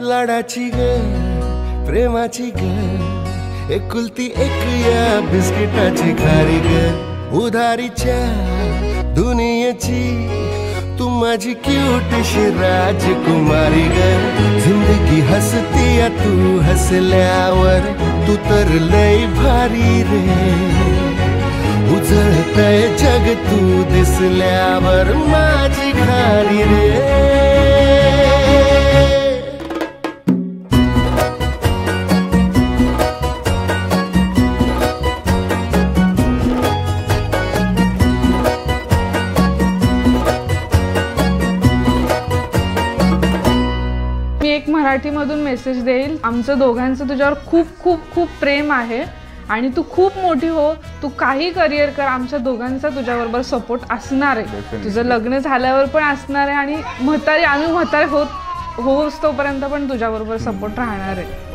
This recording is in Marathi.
लाडाची ग प्रेमाची ग एकुलती एक या बिस्किटाची खारी ग उधारीच्या दुनियेची तू माझी क्यूटशी राजकुमारी ग जिंदगी हसती या तू हसल्यावर तू तर लय भारी रे उजळतय जग तू दिसल्यावर माझी खारी रे। मराठीमधून मेसेज देईल, आमचं दोघांचं तुझ्यावर खूप खूप खूप प्रेम आहे आणि तू खूप मोठी हो, तू काही करिअर कर, आमच्या दोघांचा तुझ्याबरोबर सपोर्ट असणार आहे, तुझं लग्न झाल्यावर पण असणार आहे आणि आम्ही म्हातारे होत तोपर्यंत पण तुझ्याबरोबर सपोर्ट राहणार आहे।